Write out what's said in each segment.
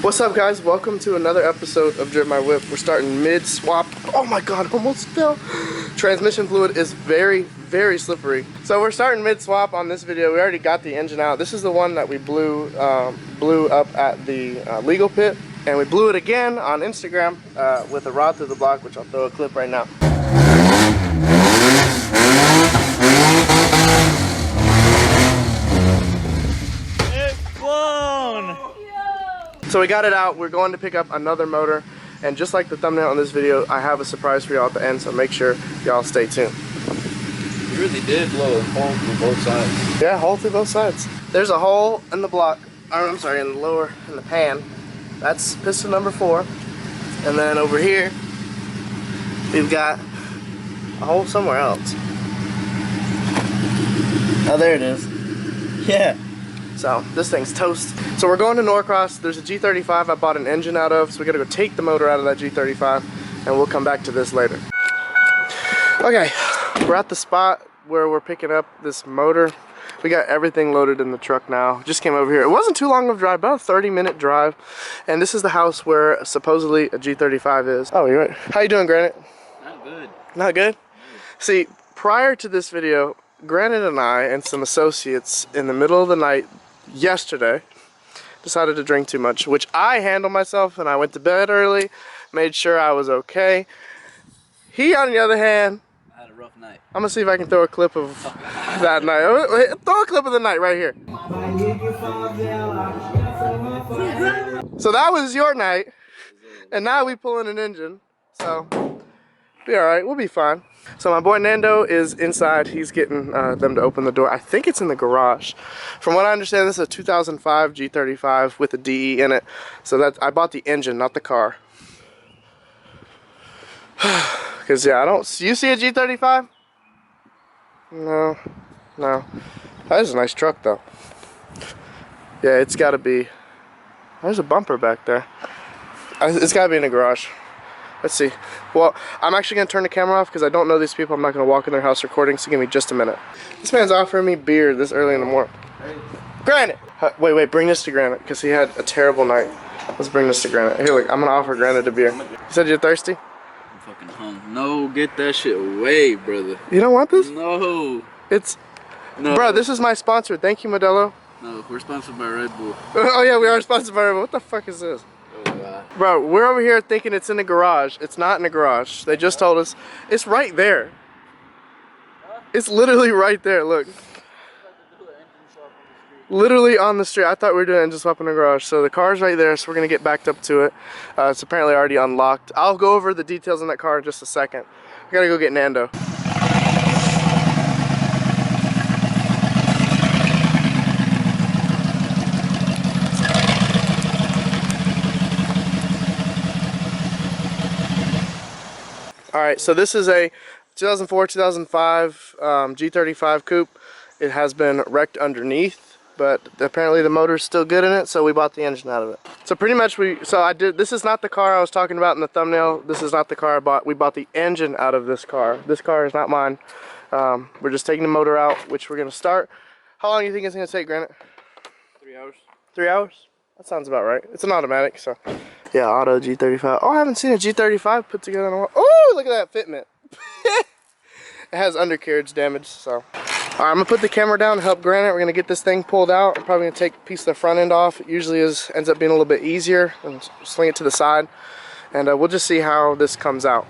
What's up, guys? Welcome to another episode of DripMyWhip. We're starting mid-swap. Oh my god, almost fell. Transmission fluid is very, very slippery. So we're starting mid-swap on this video. We already got the engine out. This is the one that we blew up at the legal pit. And we blew it again on Instagram with a rod through the block, which I'll throw a clip right now. It's blown! So we got it out. We're going to pick up another motor, and just like the thumbnail on this video, I have a surprise for y'all at the end, so make sure y'all stay tuned. You really did blow a hole through both sides. Yeah, hole through both sides. There's a hole in the block, or I'm sorry, in the pan. That's piston number 4. And then over here, we've got a hole somewhere else. Oh, there it is. Yeah. So this thing's toast. So we're going to Norcross. There's a G35 I bought an engine out of, so we gotta go take the motor out of that G35, and we'll come back to this later. Okay, we're at the spot where we're picking up this motor. We got everything loaded in the truck now. Just came over here. It wasn't too long of a drive, about a 30-minute drive. And this is the house where supposedly a G35 is. Oh, you're right. How you doing, Granite? Not good. Not good? See, prior to this video, Granite and I and some associates in the middle of the night yesterday decided to drink too much, which I handled myself, and I went to bed early, made sure I was okay. He, on the other hand, I had a rough night. I'm gonna see if I can throw a clip of that night. Throw a clip of the night right here. So that was your night, and now we pulling an engine, so be alright, we'll be fine. So my boy Nando is inside. He's getting them to open the door. I think it's in the garage. From what I understand, this is a 2005 G35 with a DE in it. So that I bought the engine, not the car. Cause yeah, I don't. You see a G35? No, no. That is a nice truck though. Yeah, it's got to be. There's a bumper back there. It's got to be in the garage. Let's see. Well, I'm actually going to turn the camera off because I don't know these people. I'm not going to walk in their house recording, so give me just a minute. This man's offering me beer this early in the morning. Granite! Wait, bring this to Granite because he had a terrible night. Let's bring this to Granite. Here, look, I'm going to offer Granite a beer. You said you're thirsty? I'm fucking hungry. No, get that shit away, brother. You don't want this? No. No. Bro, this is my sponsor. Thank you, Modelo. No, we're sponsored by Red Bull. Oh yeah, we are sponsored by Red Bull. What the fuck is this? Bro, we're over here thinking it's in the garage. It's not in the garage. They just told us it's right there. It's literally right there. Look. Literally on the street. I thought we were doing engine swap in the garage. So the car's right there, so we're going to get backed up to it. It's apparently already unlocked. I'll go over the details in that car in just a second. I got to go get Nando. Alright, so this is a 2004-2005 G35 coupe. It has been wrecked underneath, but apparently the motor's still good in it, so we bought the engine out of it. So pretty much this is not the car I was talking about in the thumbnail. This is not the car I bought. We bought the engine out of this car. This car is not mine. We're just taking the motor out, which we're going to start. How long do you think it's going to take, Granite? 3 hours. 3 hours? That sounds about right. It's an automatic, so. Yeah, auto G35. Oh, I haven't seen a G35 put together in a while. Oh, look at that fitment. It has undercarriage damage, so. Alright, I'm going to put the camera down and help Granite. We're going to get this thing pulled out. I'm probably going to take a piece of the front end off. It usually ends up being a little bit easier. And sling it to the side. And we'll just see how this comes out.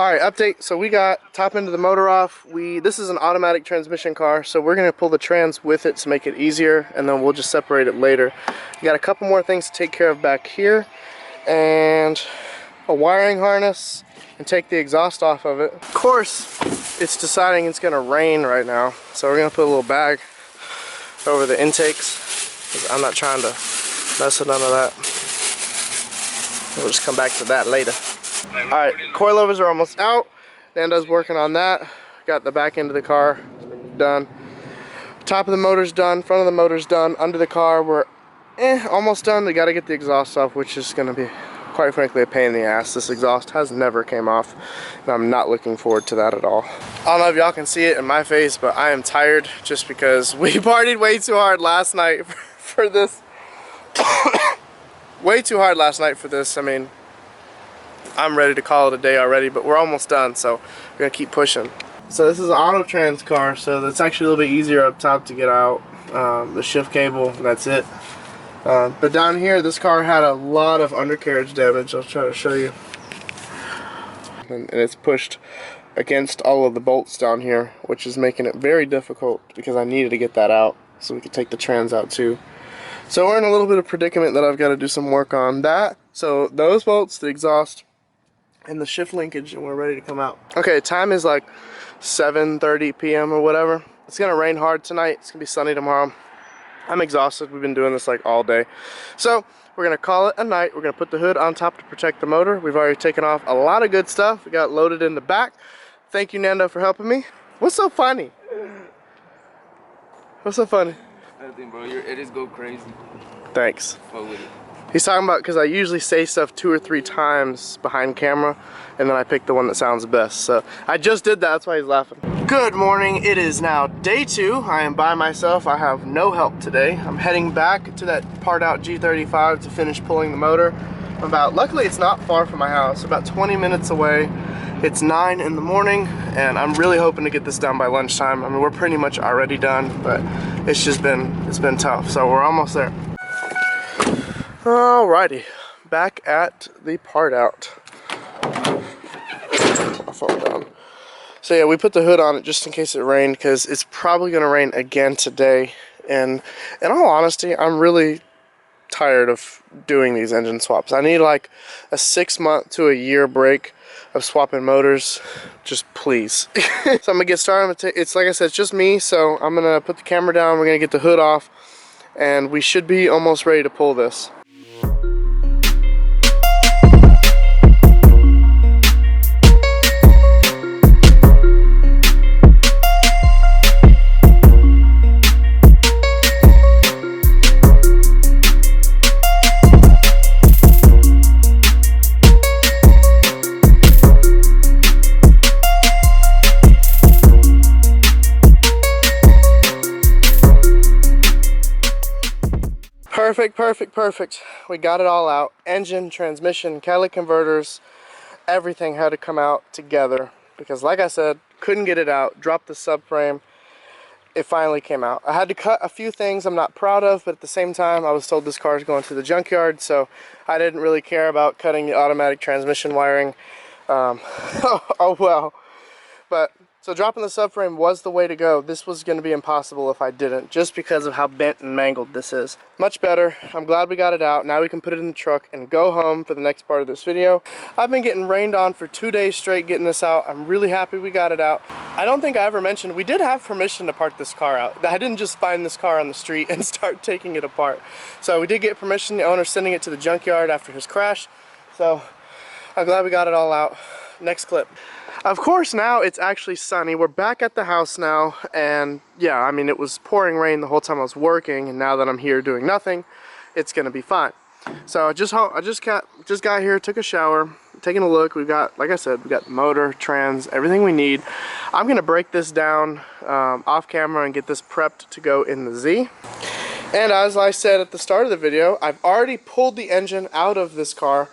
Alright, update. So we got top end of the motor off. This is an automatic transmission car, so we're going to pull the trans with it to make it easier, and then we'll just separate it later. We got a couple more things to take care of back here, and a wiring harness, and take the exhaust off of it. Of course, it's deciding it's going to rain right now, so we're going to put a little bag over the intakes, because I'm not trying to mess with none of that. We'll just come back to that later. Alright, coilovers are almost out. Nando's working on that. Got the back end of the car done. Top of the motor's done. Front of the motor's done. Under the car, we're almost done. We got to get the exhaust off, which is going to be, quite frankly, a pain in the ass. This exhaust has never came off, and I'm not looking forward to that at all. I don't know if y'all can see it in my face, but I am tired just because we partied way too hard last night for this. Way too hard last night for this. I mean, I'm ready to call it a day already, but we're almost done, so we're gonna keep pushing. So this is an auto trans car, so that's actually a little bit easier up top to get out. The shift cable, that's it. But down here, this car had a lot of undercarriage damage. I'll try to show you. And it's pushed against all of the bolts down here, which is making it very difficult because I needed to get that out so we could take the trans out too. So we're in a little bit of predicament that I've got to do some work on that. So those bolts, the exhaust, and the shift linkage, and we're ready to come out. Okay, time is like 7:30 p.m. or whatever. It's gonna rain hard tonight. It's gonna be sunny tomorrow. I'm exhausted. We've been doing this like all day. So we're gonna call it a night. We're gonna put the hood on top to protect the motor. We've already taken off a lot of good stuff. We got loaded in the back. Thank you, Nando, for helping me. What's so funny? What's so funny? Nothing, bro. Your edits go crazy. Thanks. Fuck with it. He's talking about, because I usually say stuff 2 or 3 times behind camera, and then I pick the one that sounds the best. So I just did that, that's why he's laughing. Good morning, it is now day 2. I am by myself, I have no help today. I'm heading back to that part out G35 to finish pulling the motor. Luckily it's not far from my house, about 20 minutes away. It's 9 in the morning, and I'm really hoping to get this done by lunchtime. I mean, we're pretty much already done, but it's been tough, so we're almost there. Alrighty, back at the part out. I'll fall down. So yeah, we put the hood on it just in case it rained, because it's probably going to rain again today. And in all honesty, I'm really tired of doing these engine swaps. I need like a 6-month to a year break of swapping motors, just please. So I'm gonna get started. It's like I said, it's just me, so I'm gonna put the camera down, we're gonna get the hood off, and we should be almost ready to pull this. Perfect. We got it all out. Engine, transmission, catalytic converters, everything had to come out together because, like I said, couldn't get it out. Dropped the subframe. It finally came out. I had to cut a few things I'm not proud of, but at the same time, I was told this car is going to the junkyard, so I didn't really care about cutting the automatic transmission wiring. Oh well. But so dropping the subframe was the way to go. This was going to be impossible if I didn't, just because of how bent and mangled this is. Much better. I'm glad we got it out. Now we can put it in the truck and go home for the next part of this video. I've been getting rained on for 2 days straight getting this out. I'm really happy we got it out. I don't think I ever mentioned we did have permission to park this car out. I didn't just find this car on the street and start taking it apart. So we did get permission. The owner's sending it to the junkyard after his crash. So I'm glad we got it all out. Next clip. Of course, now it's actually sunny. We're back at the house now, and yeah, I mean, it was pouring rain the whole time I was working, and now that I'm here doing nothing, it's gonna be fine. So I just got here, took a shower, taking a look. We've got, like I said, we got the motor, trans, everything we need. I'm gonna break this down off camera and get this prepped to go in the Z. And as I said at the start of the video, I've already pulled the engine out of this car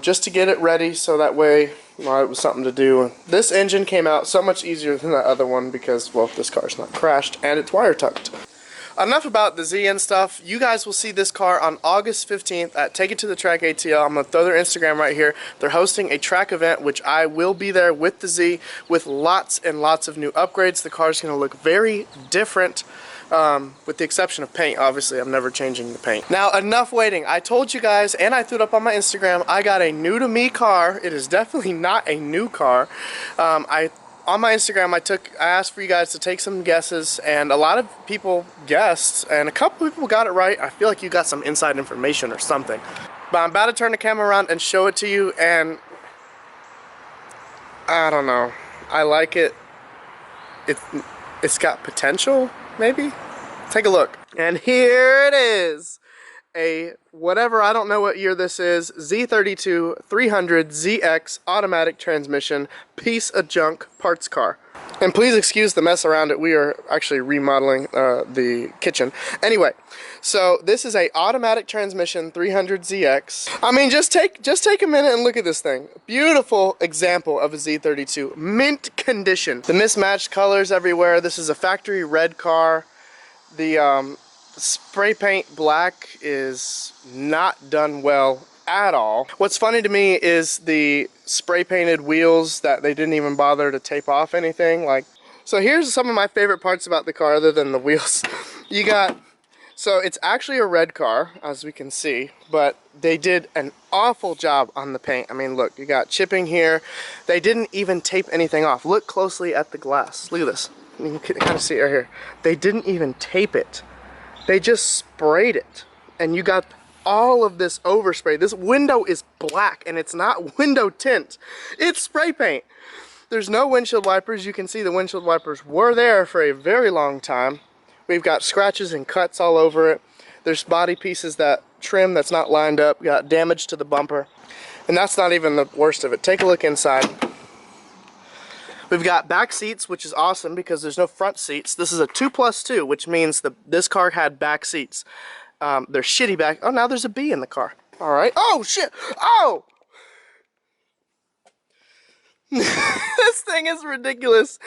just to get it ready, so that way, well, it was something to do. This engine came out so much easier than that other one because, well, this car's not crashed and it's wire tucked. enough about the Z and stuff. You guys will see this car on August 15th at Take It to the Track ATL. I'm going to throw their Instagram right here. They're hosting a track event, which I will be there with the Z, with lots and lots of new upgrades. The car's going to look very different. With the exception of paint, obviously. I'm never changing the paint. Now, enough waiting. I told you guys, and I threw it up on my Instagram, I got a new to me car. It is definitely not a new car. On my Instagram, I asked for you guys to take some guesses, and a lot of people guessed, and a couple people got it right. I feel like you got some inside information or something. But I'm about to turn the camera around and show it to you, and I don't know. I like it. It's got potential, maybe? Take a look. And here it is. A whatever, I don't know what year this is, Z32 300ZX automatic transmission piece of junk parts car. And please excuse the mess around it. We are actually remodeling the kitchen. Anyway, so this is a automatic transmission 300ZX. I mean, just take a minute and look at this thing. Beautiful example of a Z32, mint condition. The mismatched colors everywhere. This is a factory red car. The spray paint black is not done well at all. What's funny to me is the spray painted wheels that they didn't even bother to tape off anything. So here's some of my favorite parts about the car other than the wheels. So it's actually a red car, as we can see, but they did an awful job on the paint. I mean, look, you got chipping here. They didn't even tape anything off. Look closely at the glass. Look at this. You can kind of see it right here. They didn't even tape it. They just sprayed it, and you got all of this overspray. This window is black, and it's not window tint. It's spray paint. There's no windshield wipers. You can see the windshield wipers were there for a very long time. We've got scratches and cuts all over it. There's body pieces that trim that's not lined up. We got damage to the bumper, and that's not even the worst of it. Take a look inside. We've got back seats, which is awesome because there's no front seats. This is a 2+2, which means this car had back seats. They're shitty back. Oh, now there's a bee in the car. All right. Oh, shit. Oh! This thing is ridiculous.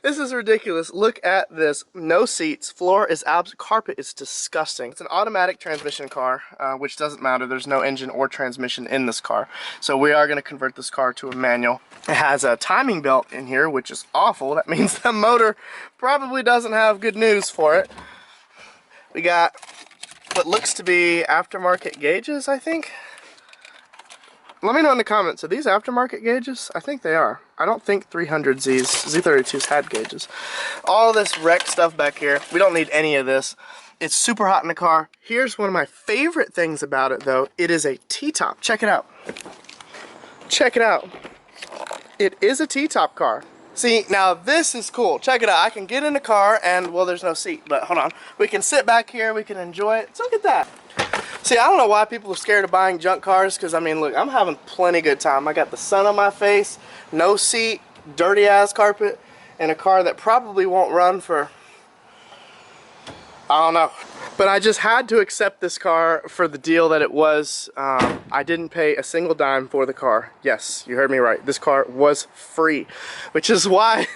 This is ridiculous. Look at this. No seats. Floor is carpet is disgusting. It's an automatic transmission car, which doesn't matter. There's no engine or transmission in this car. So we are going to convert this car to a manual. It has a timing belt in here, which is awful. That means the motor probably doesn't have good news for it. We got what looks to be aftermarket gauges, I think. Let me know in the comments, are these aftermarket gauges? I think they are. I don't think Z32s had gauges. All this wrecked stuff back here. We don't need any of this. It's super hot in the car. Here's one of my favorite things about it, though. It is a T-top. Check it out. Check it out. It is a T-top car. See, now this is cool. Check it out. I can get in the car and, well, there's no seat, but hold on. We can sit back here. We can enjoy it. So look at that. See, I don't know why people are scared of buying junk cars, because, I mean, look, I'm having plenty good time. I got the sun on my face, no seat, dirty-ass carpet, and a car that probably won't run for, I don't know. But I just had to accept this car for the deal that it was. I didn't pay a single dime for the car. Yes, you heard me right. This car was free, which is why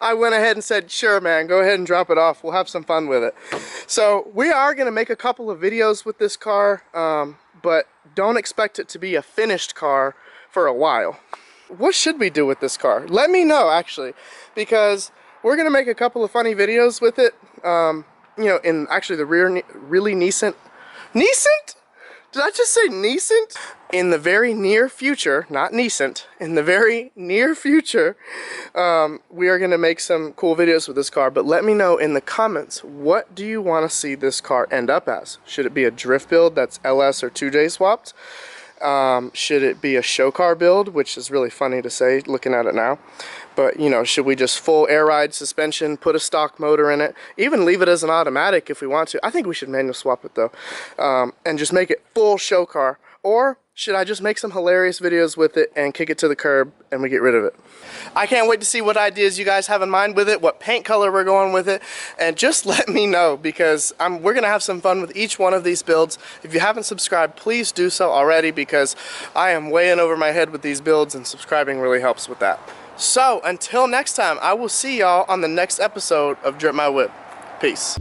I went ahead and said, sure, man, go ahead and drop it off. We'll have some fun with it. So we are going to make a couple of videos with this car, but don't expect it to be a finished car for a while. What should we do with this car? Let me know, actually, because we're going to make a couple of funny videos with it. You know, in actually the really Did I just say Neesant? In the very near future, not Neesant, in the very near future, we are going to make some cool videos with this car. But let me know in the comments, what do you want to see this car end up as? Should it be a drift build that's LS or 2J swapped? Should it be a show car build, which is really funny to say looking at it now? But, you know, should we just full air ride suspension, put a stock motor in it, even leave it as an automatic if we want to? I think we should manual swap it though, and just make it full show car. Or should I just make some hilarious videos with it and kick it to the curb and we get rid of it? I can't wait to see what ideas you guys have in mind with it, what paint color we're going with it, and just let me know, because we're going to have some fun with each one of these builds. If you haven't subscribed, please do so already, because I am way in over my head with these builds, and subscribing really helps with that. So until next time, I will see y'all on the next episode of Drip My Whip. Peace.